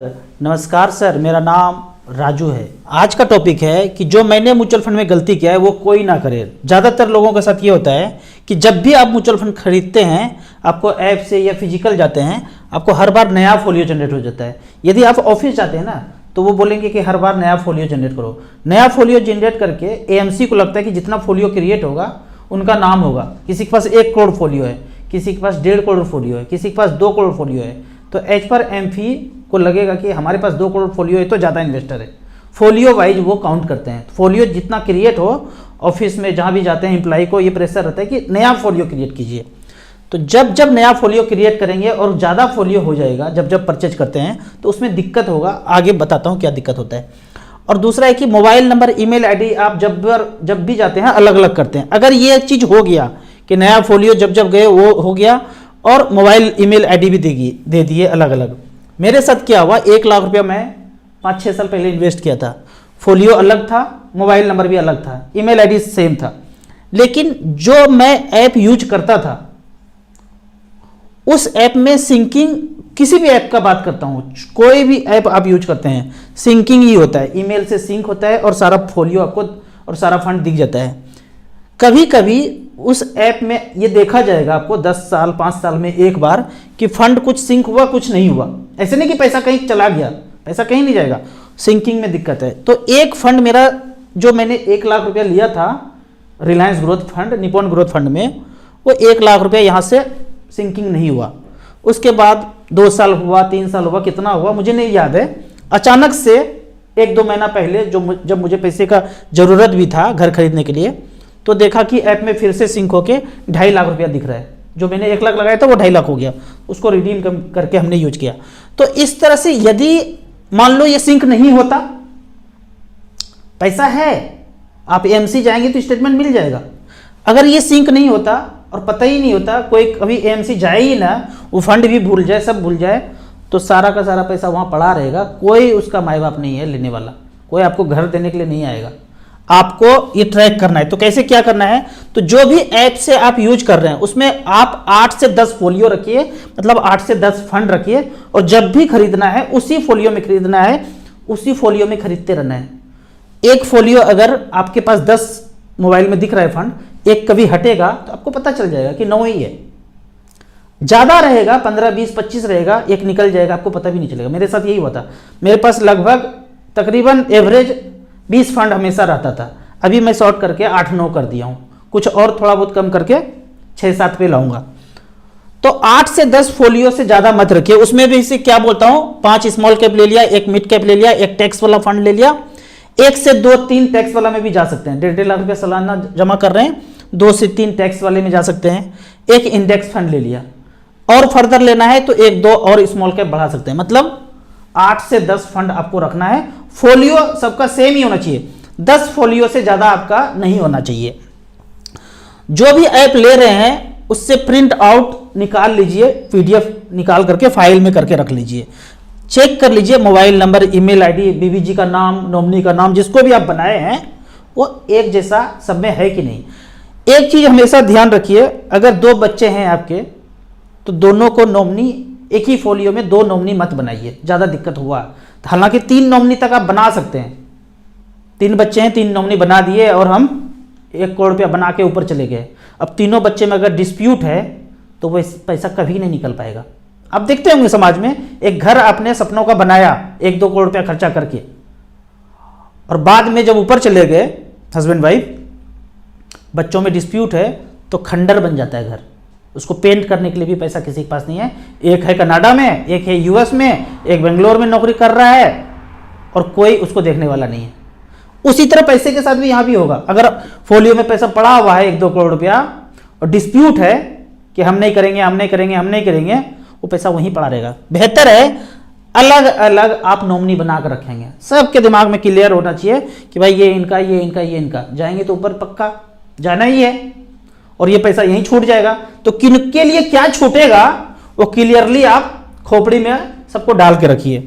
नमस्कार सर, मेरा नाम राजू है। आज का टॉपिक है कि जो मैंने म्यूचुअल फंड में गलती किया है वो कोई ना करे। ज़्यादातर लोगों के साथ ये होता है कि जब भी आप म्यूचुअल फंड खरीदते हैं, आपको ऐप से या फिजिकल जाते हैं, आपको हर बार नया फोलियो जनरेट हो जाता है। यदि आप ऑफिस जाते हैं ना, तो वो बोलेंगे कि हर बार नया फोलियो जनरेट करो। नया फोलियो जनरेट करके एएमसी को लगता है कि जितना फोलियो क्रिएट होगा उनका नाम होगा। किसी के पास 1 करोड़ फोलियो है, किसी के पास 1.5 करोड़ फोलियो है, किसी के पास 2 करोड़ फोलियो है। तो एज पर एमफी को लगेगा कि हमारे पास 2 करोड़ फोलियो है तो ज़्यादा इन्वेस्टर है। फोलियो वाइज वो काउंट करते हैं। फोलियो जितना क्रिएट हो, ऑफिस में जहाँ भी जाते हैं एम्प्लॉय को ये प्रेशर रहता है कि नया फोलियो क्रिएट कीजिए। तो जब जब नया फोलियो क्रिएट करेंगे और ज़्यादा फोलियो हो जाएगा, जब जब परचेज करते हैं तो उसमें दिक्कत होगा। आगे बताता हूँ क्या दिक्कत होता है। और दूसरा है कि मोबाइल नंबर, ईमेल आईडी आप जब भी जाते हैं अलग अलग करते हैं। अगर ये चीज़ हो गया कि नया फोलियो जब जब गए वो हो गया और मोबाइल ईमेल आईडी भी दे दिए अलग अलग। मेरे साथ क्या हुआ, 1 लाख रुपया मैं 5-6 साल पहले इन्वेस्ट किया था। फोलियो अलग था, मोबाइल नंबर भी अलग था, ईमेल आईडी सेम था। लेकिन जो मैं ऐप यूज करता था उस ऐप में सिंकिंग, किसी भी ऐप का बात करता हूँ, कोई भी ऐप आप यूज करते हैं सिंकिंग ही होता है। ईमेल से सिंक होता है और सारा फोलियो आपको और सारा फंड दिख जाता है। कभी कभी उस ऐप में ये देखा जाएगा आपको 10 साल 5 साल में एक बार कि फंड कुछ सिंक हुआ कुछ नहीं हुआ। ऐसे नहीं कि पैसा कहीं चला गया, पैसा कहीं नहीं जाएगा, सिंकिंग में दिक्कत है। तो एक फंड मेरा, जो मैंने 1 लाख रुपया लिया था Reliance growth fund, Nippon growth fund में, वो 1 लाख रुपया यहाँ से सिंकिंग नहीं हुआ। उसके बाद 2 साल हुआ, 3 साल हुआ, कितना हुआ मुझे नहीं याद है। अचानक से 1-2 महीना पहले जब मुझे पैसे का ज़रूरत भी था घर खरीदने के लिए, तो देखा कि ऐप में फिर से सिंक होके 2.5 लाख रुपया दिख रहा है। जो मैंने 1 लाख लगाया था वो 2.5 लाख हो गया। उसको रिडीम करके हमने यूज किया। तो इस तरह से यदि मान लो ये सिंक नहीं होता, पैसा है, आप एएमसी जाएंगे तो स्टेटमेंट मिल जाएगा। अगर ये सिंक नहीं होता और पता ही नहीं होता, कोई कभी एएमसी जाए ही ना, वो फंड भी भूल जाए, सब भूल जाए, तो सारा का सारा पैसा वहाँ पड़ा रहेगा। कोई उसका माई बाप नहीं है लेने वाला, कोई आपको घर देने के लिए नहीं आएगा। आपको ये ट्रैक करना है। तो कैसे क्या करना है, तो जो भी ऐप से आप यूज कर रहे हैं उसमें आप 8 से 10 फोलियो रखिए, मतलब 8 से 10 फंड रखिए। और जब भी खरीदना है उसी फोलियो में खरीदना है, उसी फोलियो में खरीदते रहना है। एक फोलियो अगर आपके पास 10 मोबाइल में दिख रहा है फंड, एक कभी हटेगा तो आपको पता चल जाएगा कि 9 ही है। ज़्यादा रहेगा 15, 20, 25 रहेगा, एक निकल जाएगा, आपको पता भी नहीं चलेगा। मेरे साथ यही हुआ था। मेरे पास लगभग तकरीबन एवरेज 20 फंड हमेशा रहता था। अभी मैं शॉर्ट करके 8-9 कर दिया हूँ, कुछ और थोड़ा बहुत कम करके 6-7 पे लाऊंगा। तो 8 से 10 फोलियो से ज़्यादा मत रखिए। उसमें भी इसे क्या बोलता हूँ, 5 स्मॉल कैप ले लिया, 1 मिड कैप ले लिया, 1 टैक्स वाला फंड ले लिया, 1 से 2-3 टैक्स वाला में भी जा सकते हैं। 1.5 लाख रुपया सालाना जमा कर रहे हैं, 2 से 3 टैक्स वाले में जा सकते हैं। 1 इंडेक्स फंड ले लिया, और फर्दर लेना है तो 1-2 और स्मॉल कैप बढ़ा सकते हैं। मतलब 8 से 10 फंड आपको रखना है। फोलियो सबका सेम ही होना चाहिए, 10 फोलियो से ज़्यादा आपका नहीं होना चाहिए। जो भी ऐप ले रहे हैं उससे प्रिंट आउट निकाल लीजिए, पीडीएफ निकाल करके फाइल में करके रख लीजिए। चेक कर लीजिए मोबाइल नंबर, ईमेल आईडी, बीबीजी का नाम, नॉमिनी का नाम, जिसको भी आप बनाए हैं वो एक जैसा सब में है कि नहीं। एक चीज़ हमेशा ध्यान रखिए, अगर 2 बच्चे हैं आपके तो दोनों को नॉमिनी, एक ही फोलियो में 2 नॉमिनी मत बनाइए, ज़्यादा दिक्कत हुआ। हालांकि 3 नॉमिनी तक आप बना सकते हैं। 3 बच्चे हैं, 3 नॉमिनी बना दिए और हम 1 करोड़ रुपया बना के ऊपर चले गए। अब तीनों बच्चे में अगर डिस्प्यूट है तो वो पैसा कभी नहीं निकल पाएगा। आप देखते होंगे समाज में, एक घर आपने सपनों का बनाया 1-2 करोड़ रुपया खर्चा करके, और बाद में जब ऊपर चले गए हस्बैंड वाइफ, बच्चों में डिस्प्यूट है तो खंडर बन जाता है घर। उसको पेंट करने के लिए भी पैसा किसी के पास नहीं है। एक है कनाडा में, एक है यूएस में, एक बेंगलोर में नौकरी कर रहा है और कोई उसको देखने वाला नहीं है। उसी तरह पैसे के साथ भी यहाँ भी होगा। अगर फोलियो में पैसा पड़ा हुआ है 1-2 करोड़ रुपया और डिस्प्यूट है कि हम नहीं करेंगे, हम नहीं करेंगे, हम नहीं करेंगे, वो पैसा वहीं पड़ा रहेगा। बेहतर है अलग अलग आप नॉमिनी बना कर रखेंगे। सबके दिमाग में क्लियर होना चाहिए कि भाई ये इनका, ये इनका, ये इनका। जाएंगे तो ऊपर पक्का जाना ही है और ये पैसा यहीं छूट जाएगा। तो किनके लिए क्या छूटेगा वो क्लियरली आप खोपड़ी में सबको डाल के रखिए।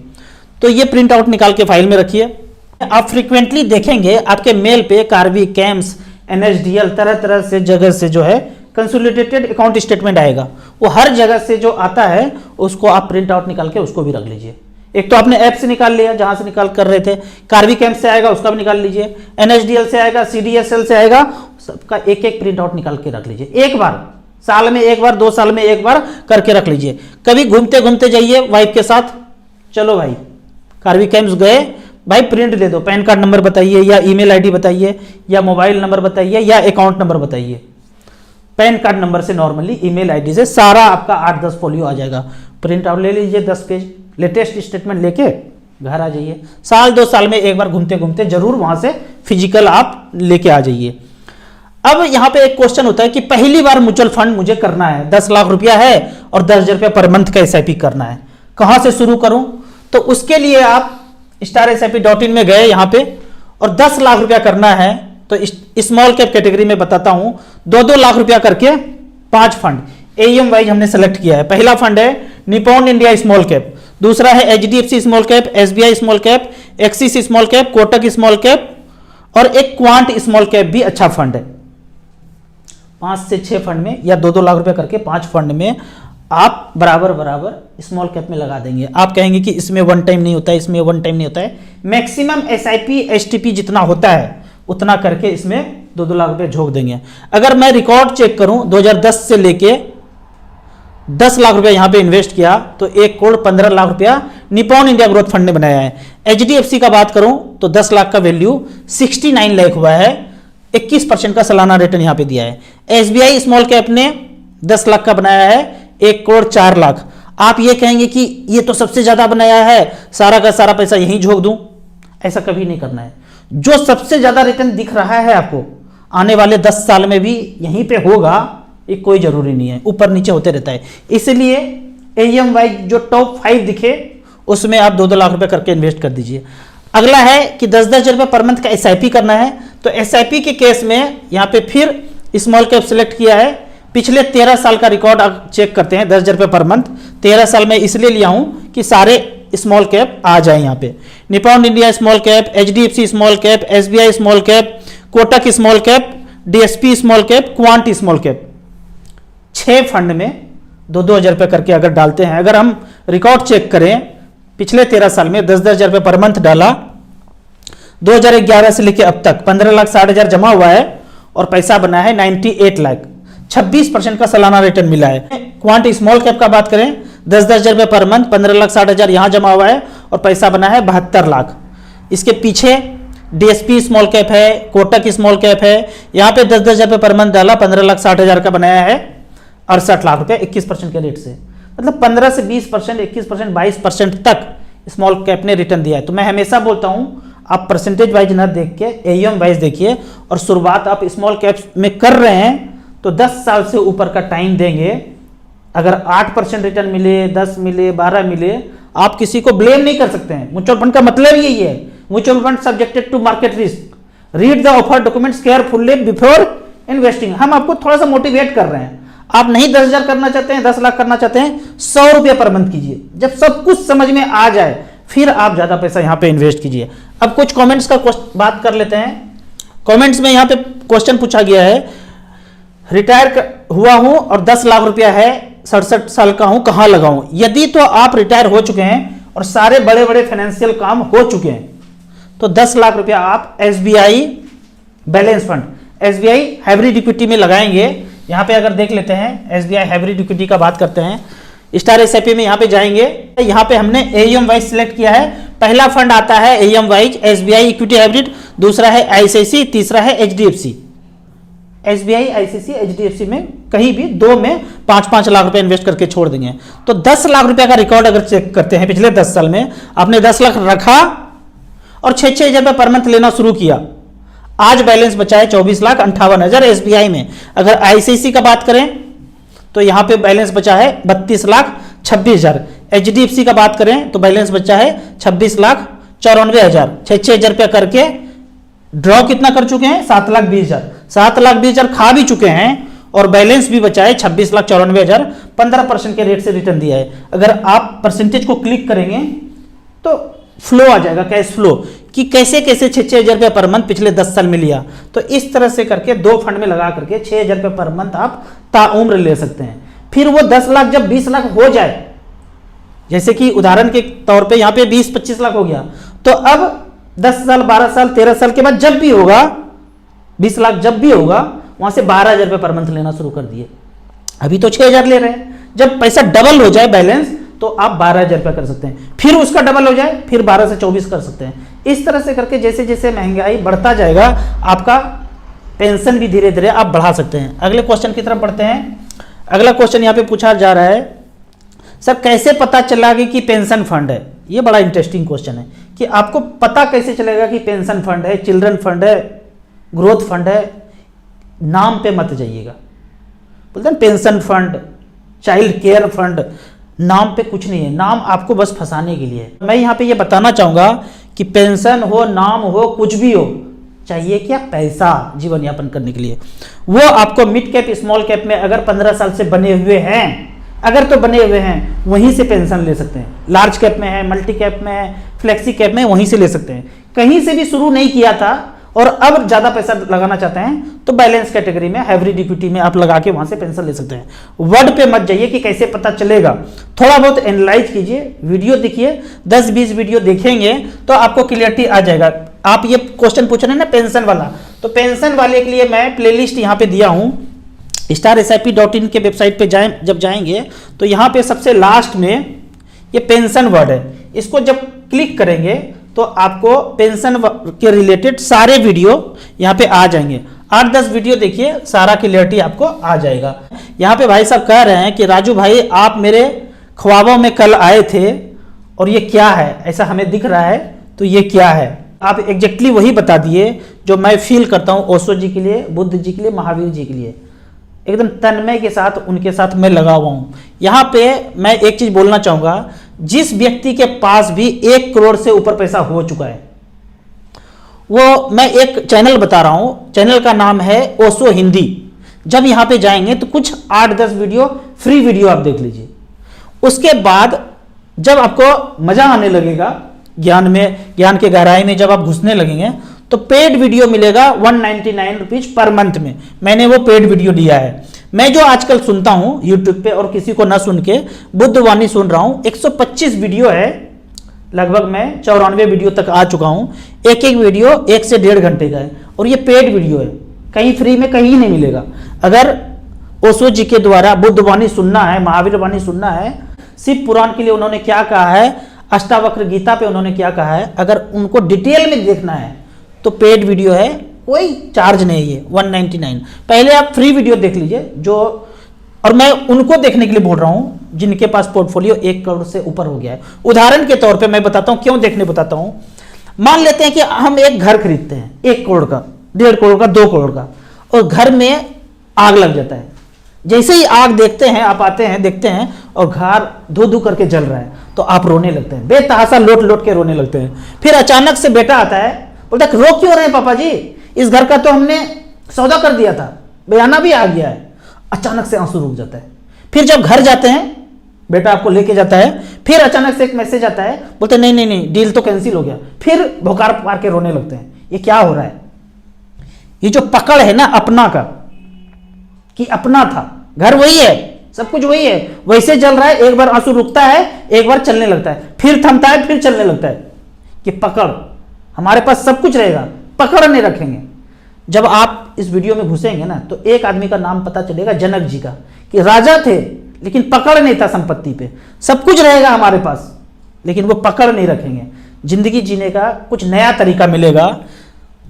तो ये प्रिंट आउट निकाल के फाइल में रखिए। आप फ्रीक्वेंटली देखेंगे आपके मेल पे कार्बी, कैम्स, एनएसडीएल, तरह तरह से जगह से जो है कंसोलिडेटेड अकाउंट स्टेटमेंट आएगा। वो हर जगह से जो आता है उसको आप प्रिंट आउट निकाल के उसको भी रख लीजिए। एक तो आपने ऐप से निकाल लिया जहां से निकाल कर रहे थे, कार्बी कैंप से आएगा उसका भी निकाल लीजिए, एनएचडीएल से आएगा, सीडीएसएल से आएगा, सबका एक एक प्रिंट आउट निकाल के रख लीजिए। एक बार साल में एक बार, 2 साल में एक बार करके रख लीजिए। कभी घूमते घूमते जाइए वाइफ के साथ, चलो भाई कार्बी कैंप्स गए, भाई प्रिंट दे दो, पैन कार्ड नंबर बताइए या ईमेल आईडी बताइए या मोबाइल नंबर बताइए या अकाउंट नंबर बताइए। पैन कार्ड नंबर से नॉर्मली ईमेल आईडी से सारा आपका 8-10 फोलियो आ जाएगा। प्रिंट आउट ले लीजिए 10 पेज, लेटेस्ट स्टेटमेंट लेके घर आ जाइए। साल 2 साल में एक बार घूमते घूमते जरूर वहां से फिजिकल आप लेके आ जाइए। अब यहां पे एक क्वेश्चन होता है कि पहली बार म्यूचुअल फंड मुझे करना है, 10 लाख रुपया है और 10,000 रुपया पर मंथ का एसआईपी करना है, कहां से शुरू करूं? तो उसके लिए आप StarSIP.in में गए यहां पे और 10 लाख रुपया करना है तो स्मॉल कैप कैटेगरी में बताता हूं, 2-2 लाख रुपया करके 5 फंड एएम वाइज हमने सेलेक्ट किया है। पहला फंड है निपॉन इंडिया स्मॉल कैप, दूसरा है HDFC small cap, SBI small cap, axis small cap, Kotak small cap और एक क्वांट स्मॉल कैप भी अच्छा फंड है। 5 से 6 फंड में या 2-2 लाख रुपया करके 5 फंड में आप बराबर बराबर स्मॉल कैप में लगा देंगे। आप कहेंगे कि इसमें 1 टाइम नहीं होता है, इसमें 1 टाइम नहीं होता है। मैक्सिमम SIP STP जितना होता है उतना करके इसमें 2-2 लाख रुपए झोंक देंगे। अगर मैं रिकॉर्ड चेक करूं 2010 से लेके 10 लाख रुपया यहां पे इन्वेस्ट किया तो 1 करोड़ 15 लाख रुपया निपॉन इंडिया ग्रोथ फंड ने बनाया है। HDFC का बात करूं तो 10 लाख का वैल्यू 69 लाख हुआ है, 21% का सालाना रिटर्न यहां पे दिया है। SBI स्मॉल कैप ने 10 लाख का बनाया है, 1 करोड़ 4 लाख। आप ये कहेंगे कि ये तो सबसे ज्यादा बनाया है, सारा का सारा पैसा यहीं झोंक दूं, ऐसा कभी नहीं करना है। जो सबसे ज्यादा रिटर्न दिख रहा है आपको आने वाले 10 साल में भी यहीं पे होगा, ये कोई जरूरी नहीं है, ऊपर नीचे होते रहता है। इसलिए एएम वाइज जो टॉप 5 दिखे उसमें आप 2-2 लाख रुपए करके इन्वेस्ट कर दीजिए। अगला है कि 10-10 रुपए पर मंथ का एसआईपी करना है, तो एसआईपी के केस में यहाँ पे फिर स्मॉल कैप सिलेक्ट किया है। पिछले 13 साल का रिकॉर्ड आप चेक करते हैं, 10 रुपए पर मंथ 13 साल में इसलिए लिया हूं कि सारे स्मॉल कैप आ जाए यहाँ पे। Nippon India small cap, HDFC small cap, SBI small cap, Kotak small cap, DSP small cap, quant small cap, 6 fund में 2-2 हज़ार रुपये करके अगर डालते हैं, अगर हम रिकॉर्ड चेक करें पिछले 13 साल में 10-10 हज़ार रुपये पर मंथ डाला, 2011 से लेकर अब तक 15,60,000 जमा हुआ है और पैसा बना है 98 लाख, 26% का सालाना रिटर्न मिला है। क्वांट स्मॉल कैप का बात करें 10-10 हज़ार रुपये पर मंथ, 15,60,000 यहां जमा हुआ है और पैसा बना है 72 लाख। इसके पीछे DSP स्मॉल कैप है, कोटक स्मॉल कैप है, यहाँ पे 10-10 हज़ार रुपये पर मंथ डाला, 15,60,000 का बनाया है 68 लाख रुपए 21% के रेट से। मतलब 15 से 20%, 21%, 22% तक स्मॉल कैप ने रिटर्न दिया है। तो मैं हमेशा बोलता हूं आप परसेंटेज वाइज ना देख के एएम वाइज देखिए, और शुरुआत आप स्मॉल कैप्स में कर रहे हैं तो 10 साल से ऊपर का टाइम देंगे। अगर 8% रिटर्न मिले, 10 मिले, 12 मिले, आप किसी को ब्लेम नहीं कर सकते हैं। म्यूचुअल फंड का मतलब यही है, mutual fund subjected to market risk, read the offer documents carefully before investing. हम आपको थोड़ा सा मोटिवेट कर रहे हैं। आप नहीं 10,000 करना चाहते हैं, 10 लाख करना चाहते हैं, 100 रुपये पर मंथ कीजिए। जब सब कुछ समझ में आ जाए फिर आप ज्यादा पैसा यहां पे इन्वेस्ट कीजिए। अब कुछ कमेंट्स का बात कर लेते हैं। कमेंट्स में यहां पे क्वेश्चन पूछा गया है, रिटायर हुआ हूं और 10 लाख रुपया है, 67 साल का हूं, कहां लगाऊं? यदि तो आप रिटायर हो चुके हैं और सारे बड़े बड़े फाइनेंशियल काम हो चुके हैं तो 10 लाख रुपया आप SBI balance fund, SBI hybrid equity में लगाएंगे। यहां पे अगर देख लेते हैं SBI हाइब्रिड इक्विटी का बात करते हैं, StarSIP में यहां पे जाएंगे, यहां पे हमने एएम वाइज सिलेक्ट किया है। पहला फंड आता है am wise SBI equity hybrid, दूसरा है ICICI, तीसरा है HDFC। SBI, ICICI, HDFC में कहीं भी 2 में 5-5 लाख रुपए इन्वेस्ट करके छोड़ देंगे। तो 10 लाख रुपए का रिकॉर्ड अगर चेक करते हैं पिछले 10 साल में, आपने 10 लाख रखा और 6-6 हज़ार रुपये पर मंथ लेना शुरू किया, आज बैलेंस बचा है 24,58,000 SBI में। अगर ICICI का बात करें तो यहां पे बैलेंस बचा है 32,26,000। HDFC का बात करें तो बैलेंस बचा है 26,94,000। 6-6 हज़ार रुपया करके ड्रॉ कितना कर चुके हैं? 7,20,000। 7,20,000 खा भी चुके हैं और बैलेंस भी बचा है 26,94,000। 15% के रेट से रिटर्न दिया है। अगर आप परसेंटेज को क्लिक करेंगे तो फ्लो आ जाएगा, कैश फ्लो, कि कैसे कैसे 6-6 हज़ार रुपये पर मंथ पिछले 10 साल में लिया। तो इस तरह से करके 2 फंड में लगा करके 6 हज़ार रुपये पर मंथ आप ताउम्र ले सकते हैं। फिर वो 10 लाख जब 20 लाख हो जाए, जैसे कि उदाहरण के तौर पे यहाँ पे 20-25 लाख हो गया, तो अब 10 साल 12 साल 13 साल के बाद जब भी होगा 20 लाख जब भी होगा, वहां से 12,000 रुपये पर मंथ लेना शुरू कर दिए। अभी तो 6,000 ले रहे हैं, जब पैसा डबल हो जाए बैलेंस तो आप 12,000 रुपये कर सकते हैं, फिर उसका डबल हो जाए फिर 12 से 24 कर सकते हैं। इस तरह से करके जैसे जैसे महंगाई बढ़ता जाएगा आपका पेंशन भी धीरे धीरे आप बढ़ा सकते हैं। अगले क्वेश्चन की तरफ बढ़ते हैं। अगला क्वेश्चन यहाँ पे पूछा जा रहा है, सर कैसे पता चला कि पेंशन फंड है? ये बड़ा इंटरेस्टिंग क्वेश्चन है कि आपको पता कैसे चलेगा कि पेंशन फंड है, चिल्ड्रन फंड है, ग्रोथ फंड है। नाम पे मत जाइएगा, बोलते हैं pension fund, child care fund, नाम पे कुछ नहीं है, नाम आपको बस फंसाने के लिए है। मैं यहाँ पे ये बताना चाहूँगा कि पेंशन हो, नाम हो, कुछ भी हो, चाहिए क्या? पैसा जीवन यापन करने के लिए। वो आपको मिड कैप स्मॉल कैप में अगर 15 साल से बने हुए हैं, अगर तो बने हुए हैं वहीं से पेंशन ले सकते हैं। लार्ज कैप में है, मल्टी कैप में है, फ्लेक्सी कैप में, वहीं से ले सकते हैं। कहीं से भी शुरू नहीं किया था और अब ज्यादा पैसा लगाना चाहते हैं तो बैलेंस कैटेगरी में, हाइब्रिड इक्विटी में आप लगा के वहां से पेंशन ले सकते हैं। वर्ड पे मत जाइए कि कैसे पता चलेगा, थोड़ा बहुत एनालाइज कीजिए, वीडियो देखिए, 10-20 वीडियो देखेंगे तो आपको क्लियरिटी आ जाएगा। आप ये क्वेश्चन पूछ रहे हैं ना पेंशन वाला, तो पेंशन वाले के लिए मैं प्लेलिस्ट यहाँ पे दिया हूँ, StarSIP.in के वेबसाइट पे जब जाएंगे तो यहाँ पे सबसे लास्ट में ये पेंशन वर्ड है, इसको जब क्लिक करेंगे तो आपको पेंशन के रिलेटेड सारे वीडियो यहाँ पे आ जाएंगे। 8-10 वीडियो देखिए, सारा क्लियरिटी आपको आ जाएगा। यहाँ पे भाई साहब कह रहे हैं कि राजू भाई आप मेरे ख्वाबों में कल आए थे और ये क्या है, ऐसा हमें दिख रहा है, तो ये क्या है? आप एग्जैक्टली वही बता दिए जो मैं फील करता हूँ ओशो जी के लिए, बुद्ध जी के लिए, महावीर जी के लिए, एकदम तन्मय के साथ उनके साथ मैं लगा हुआ हूँ। यहाँ पे मैं एक चीज बोलना चाहूंगा, जिस व्यक्ति के पास भी 1 करोड़ से ऊपर पैसा हो चुका है, वो मैं एक चैनल बता रहा हूँ, चैनल का नाम है ओशो हिंदी। जब यहाँ पे जाएंगे तो कुछ 8-10 वीडियो फ्री वीडियो आप देख लीजिए, उसके बाद जब आपको मजा आने लगेगा ज्ञान में, ज्ञान के गहराई में जब आप घुसने लगेंगे तो पेड वीडियो मिलेगा 199 रुपीज पर मंथ में। मैंने वो पेड वीडियो लिया है। मैं जो आजकल सुनता हूं यूट्यूब पे और किसी को ना सुन के बुद्ध वाणी सुन रहा हूं, 125 वीडियो है, लगभग मैं 94 वीडियो तक आ चुका हूं। एक एक वीडियो 1 से 1.5 घंटे का है और ये पेड वीडियो है, कहीं फ्री में कहीं नहीं मिलेगा। अगर ओशो जी के द्वारा बुद्ध वाणी सुनना है, महावीर वाणी सुनना है, शिव पुराण के लिए उन्होंने क्या कहा है, अष्टावक्र गीता पे उन्होंने क्या कहा है, अगर उनको डिटेल में देखना है तो पेड वीडियो है, कोई चार्ज नहीं है, 199। पहले आप फ्री वीडियो देख लीजिए जो, और मैं उनको देखने के लिए बोल रहा हूं जिनके पास पोर्टफोलियो 1 करोड़ से ऊपर हो गया है। उदाहरण के तौर पे मैं बताता हूं, क्यों देखने बताता हूं। मान लेते हैं कि हम एक घर खरीदते हैं 1 करोड़ का, 1.5 करोड़ का, 2 करोड़ का, और घर में आग लग जाता है। जैसे ही आग देखते हैं, आप आते हैं देखते हैं और घर धू धू करके जल रहा है, तो आप रोने लगते हैं, बेतहाशा लोट लोट के रोने लगते हैं। फिर अचानक से बेटा आता है, बोलता है रो क्यों रहे हैं पापा जी, इस घर का तो हमने सौदा कर दिया था, बयाना भी आ गया है। अचानक से आंसू रुक जाता है। फिर जब घर जाते हैं, बेटा आपको लेके जाता है, फिर अचानक से एक मैसेज आता है, बोलते नहीं नहीं नहीं डील तो कैंसिल हो गया, फिर भोकार मार के रोने लगते हैं। ये क्या हो रहा है? ये जो पकड़ है ना अपना का, कि अपना था, घर वही है, सब कुछ वही है, वैसे चल रहा है। एक बार आंसू रुकता है, एक बार चलने लगता है, फिर थमता है, फिर चलने लगता है। कि पकड़, हमारे पास सब कुछ रहेगा, पकड़ नहीं रखेंगे। जब आप इस वीडियो में घुसेंगे ना तो एक आदमी का नाम पता चलेगा, जनक जी का, कि राजा थे लेकिन पकड़ नहीं था संपत्ति पे। सब कुछ रहेगा हमारे पास लेकिन वो पकड़ नहीं रखेंगे। जिंदगी जीने का कुछ नया तरीका मिलेगा।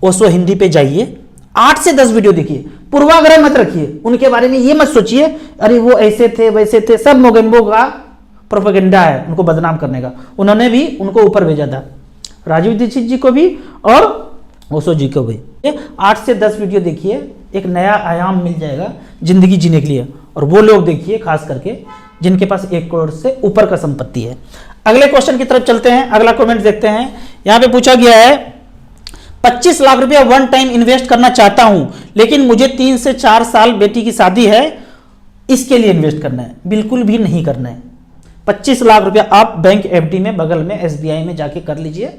ओशो हिंदी पे जाइए, 8 से 10 वीडियो देखिए, पूर्वाग्रह मत रखिए, उनके बारे में ये मत सोचिए अरे वो ऐसे थे वैसे थे। सब मोगेम्बो का प्रोपेगेंडा है उनको बदनाम करने का। उन्होंने भी उनको ऊपर भेजा था, राजीव दीक्षित जी को भी और ओशो जी को भी। 8 से 10 वीडियो देखिए, एक नया आयाम मिल जाएगा जिंदगी जीने के लिए। और वो लोग देखिए खास करके जिनके पास 1 करोड़ से ऊपर का संपत्ति है। अगले क्वेश्चन की तरफ चलते हैं, अगला कमेंट देखते हैं। यहां पे पूछा गया है 25 लाख रुपया वन टाइम इन्वेस्ट करना चाहता हूं लेकिन मुझे 3 से 4 साल बेटी की शादी है, इसके लिए इन्वेस्ट करना है। बिल्कुल भी नहीं करना है। 25 लाख रुपया आप बैंक एफडी में बगल में SBI में जाके कर लीजिए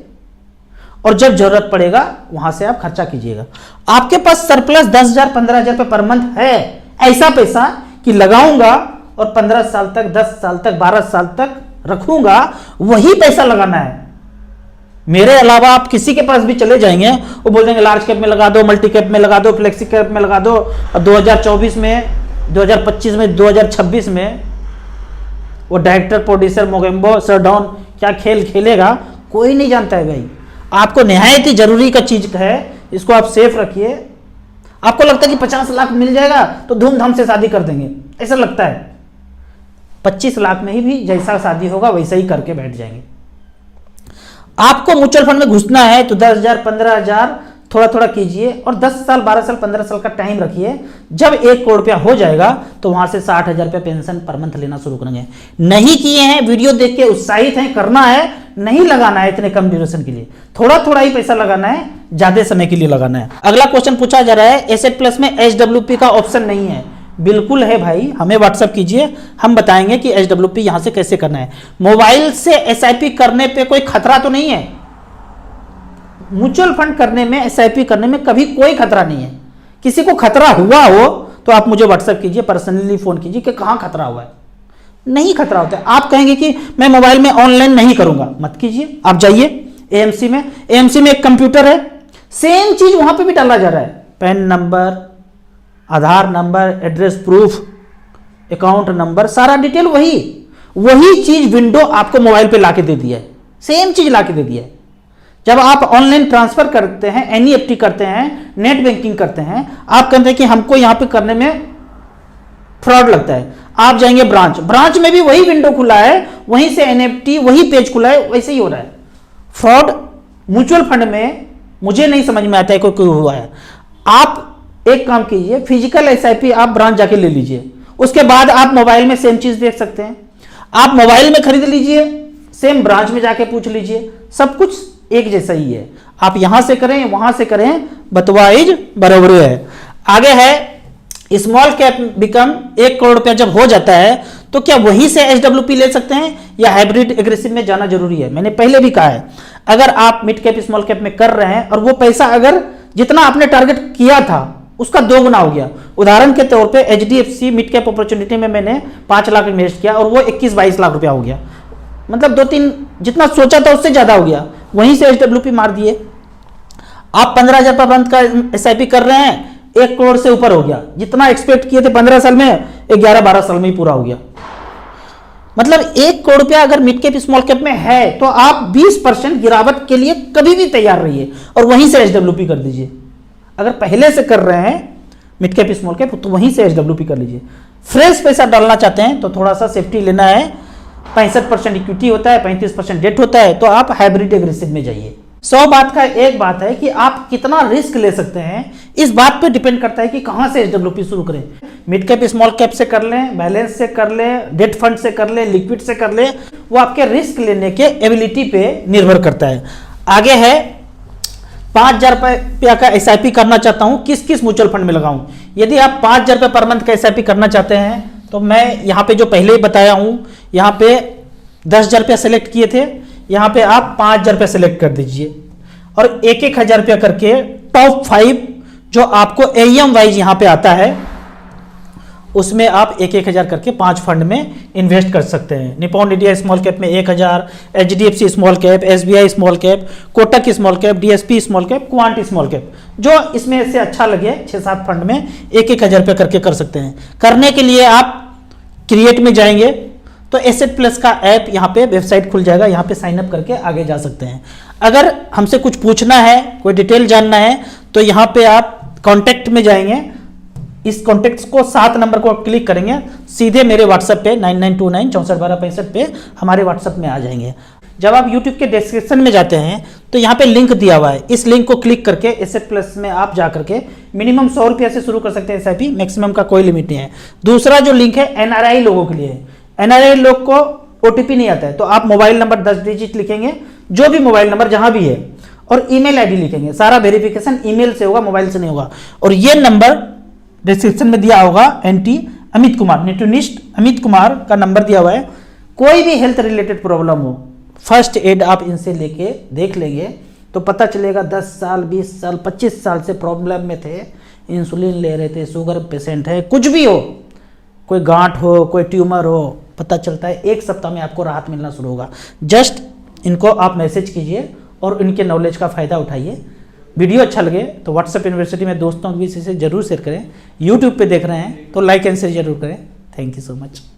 और जब जरूरत पड़ेगा वहां से आप खर्चा कीजिएगा। आपके पास सरप्लस 10,000 15,000 रुपये पर मंथ है, ऐसा पैसा कि लगाऊंगा और 15 साल तक, 10 साल तक, 12 साल तक रखूंगा वही पैसा लगाना है। मेरे अलावा आप किसी के पास भी चले जाएंगे, वो बोल देंगे लार्ज कैप में लगा दो, मल्टी कैप में लगा दो, फ्लेक्सी कैप में लगा दो। और 2024 में, 2025 में, 2026 में वो डायरेक्टर प्रोड्यूसर मोगेम्बो सरडाउन क्या खेल खेलेगा कोई नहीं जानता है भाई। आपको निहायत ही जरूरी का चीज है, इसको आप सेफ रखिए। आपको लगता है कि 50 लाख मिल जाएगा तो धूमधाम से शादी कर देंगे, ऐसा लगता है। 25 लाख में ही भी जैसा शादी होगा वैसा ही करके बैठ जाएंगे। आपको म्यूचुअल फंड में घुसना है तो 10,000 15,000 थोड़ा थोड़ा कीजिए और 10 साल 12 साल 15 साल का टाइम रखिए। जब 1 करोड़ रुपया हो जाएगा तो वहां से 60,000 रुपया पेंशन पर मंथ लेना शुरू करेंगे। नहीं किए हैं, वीडियो देख के उत्साहित हैं, करना है, नहीं लगाना है इतने कम ड्यूरेशन के लिए, थोड़ा थोड़ा ही पैसा लगाना है, ज्यादा समय के लिए लगाना है। अगला क्वेश्चन पूछा जा रहा है, एसेट प्लस में HWP का ऑप्शन नहीं है। बिल्कुल है भाई, हमें व्हाट्सएप कीजिए, हम बताएंगे कि HWP यहां से कैसे करना है। मोबाइल से SIP करने पे कोई खतरा तो नहीं है। म्यूचुअल फंड करने में, SIP करने में कभी कोई खतरा नहीं है। किसी को खतरा हुआ हो तो आप मुझे व्हाट्सएप कीजिए, पर्सनली फोन कीजिए कि कहां खतरा हुआ है। नहीं खतरा होता है। आप कहेंगे कि मैं मोबाइल में ऑनलाइन नहीं करूंगा, मत कीजिए। आप जाइए AMC में, AMC में एक कंप्यूटर है, सेम चीज वहां पे भी डाला जा रहा है। PAN number, Aadhaar number, address proof, account number, सारा डिटेल वही चीज विंडो आपको मोबाइल पे लाके दे दिया है, सेम चीज लाके दे दिया है। जब आप ऑनलाइन ट्रांसफर करते हैं, NEFT करते हैं, नेट बैंकिंग करते हैं, आप कहते हैं कि हमको यहां पे करने में फ्रॉड लगता है, आप जाएंगे ब्रांच में भी वही विंडो खुला है, वहीं से NEFT वही पेज खुला है, वैसे ही हो रहा है। फ्रॉड म्यूचुअल फंड में मुझे नहीं समझ में आता है कोई हुआ है। आप एक काम कीजिए, फिजिकल SIP आप ब्रांच जाके ले लीजिए, उसके बाद आप मोबाइल में सेम चीज देख सकते हैं। आप मोबाइल में खरीद लीजिए, सेम ब्रांच में जाके पूछ लीजिए, सब कुछ एक जैसा ही है। आप यहां से करें वहां से करें, बतवाइज बराबर है। आगे है स्मॉल कैप बिकम 1 करोड़ रुपया जब हो जाता है तो क्या वहीं से HWP ले सकते हैं या हाइब्रिड एग्रेसिव में जाना जरूरी है? मैंने पहले भी कहा है, अगर आप मिड कैप स्मॉल कैप में कर रहे हैं और वो पैसा अगर जितना आपने टारगेट किया था उसका 2 गुना हो गया, उदाहरण के तौर पे HDFC मिड कैप अपॉर्चुनिटी में मैंने 5 लाख इन्वेस्ट किया और वो 21-22 लाख रुपया हो गया, मतलब 2-3 जितना सोचा था उससे ज्यादा हो गया, वहीं से HWP मार दिए। आप 15,000 पर मंथ का SIP कर रहे हैं, 1 करोड़ से ऊपर हो गया, जितना एक्सपेक्ट किए थे 15 साल में 11-12 साल में ही पूरा हो गया। मतलब 1 करोड़ रुपया अगर मिड कैप स्मॉल कैप में है तो आप 20% गिरावट के लिए कभी भी तैयार रहिए और वहीं से HWP कर दीजिए। अगर पहले से कर रहे हैं मिड कैप स्मॉल कैप तो वहीं से HWP कर लीजिए। फ्रेश पैसा डालना चाहते हैं तो थोड़ा सा सेफ्टी लेना है, 65% इक्विटी होता है, 35% डेट होता है, तो आप हाइब्रिड एग्रेसिव में जाइए। 100 बात का एक बात है कि आप कितना रिस्क ले सकते हैं, इस बात पे डिपेंड करता है कि कहां से HWP शुरू करें। मिड कैप स्मॉल कैप से कर लें, बैलेंस से कर लें, डेट फंड से कर लें, लिक्विड से कर लें, वो आपके रिस्क लेने के एबिलिटी पे निर्भर करता है। आगे है 5,000 रुपया का SIP करना चाहता हूं, किस किस म्यूचुअल फंड में लगाऊं? यदि आप 5,000 रुपये पर मंथ का SIP करना चाहते हैं तो मैं यहाँ पे जो पहले ही बताया हूं, यहाँ पे 10,000 रुपया सेलेक्ट किए थे, यहाँ पे आप 5,000 रुपया सेलेक्ट कर दीजिए और 1,000 रुपया करके टॉप 5 जो आपको AUM वाइज यहाँ पे आता है उसमें आप 1,000 करके 5 फंड में इन्वेस्ट कर सकते हैं। निपॉन इंडिया स्मॉल कैप में 1,000, HDFC small cap, SBI small cap, Kotak small cap, DSP small cap, quant small cap, जो इसमें से अच्छा लगे 6-7 फंड में 1,000 रुपये करके कर सकते हैं। करने के लिए आप क्रिएट में जाएंगे तो एसेट प्लस का ऐप यहाँ पे वेबसाइट खुल जाएगा, यहाँ पे साइन अप करके आगे जा सकते हैं। अगर हमसे कुछ पूछना है, कोई डिटेल जानना है तो यहाँ पे आप कॉन्टेक्ट में जाएंगे, इस कॉन्टेक्ट को 7 नंबर को क्लिक करेंगे, सीधे मेरे व्हाट्सएप पे 9929641265 पे हमारे व्हाट्सएप में आ जाएंगे। जब आप YouTube के डिस्क्रिप्शन में जाते हैं तो यहाँ पे लिंक दिया हुआ है, इस लिंक को क्लिक करके एसेट प्लस में आप जा करके मिनिमम 100 रुपया से शुरू कर सकते हैं SIP, मैक्सिमम का कोई लिमिट नहीं है। दूसरा जो लिंक है NRI लोगों के लिए है, NRI लोग को OTP नहीं आता है, तो आप मोबाइल नंबर 10 डिजिट लिखेंगे, जो भी मोबाइल नंबर जहां भी है, और ईमेल ID लिखेंगे। सारा वेरिफिकेशन ईमेल से होगा, मोबाइल से नहीं होगा। और ये नंबर डिस्क्रिप्शन में दिया होगा, NT अमित कुमार, न्यूट्रिनिस्ट अमित कुमार का नंबर दिया हुआ है। कोई भी हेल्थ रिलेटेड प्रॉब्लम हो, फर्स्ट एड आप इनसे लेके देख लेंगे तो पता चलेगा 10 साल 20 साल 25 साल से प्रॉब्लम में थे, इंसुलिन ले रहे थे, शुगर पेशेंट है, कुछ भी हो, कोई गांठ हो, कोई ट्यूमर हो, पता चलता है, 1 सप्ताह में आपको राहत मिलना शुरू होगा। जस्ट इनको आप मैसेज कीजिए और इनके नॉलेज का फ़ायदा उठाइए। वीडियो अच्छा लगे तो व्हाट्सएप यूनिवर्सिटी में दोस्तों के बीच इसे जरूर शेयर करें। यूट्यूब पे देख रहे हैं तो लाइक एंड शेयर जरूर करें। Thank you so much.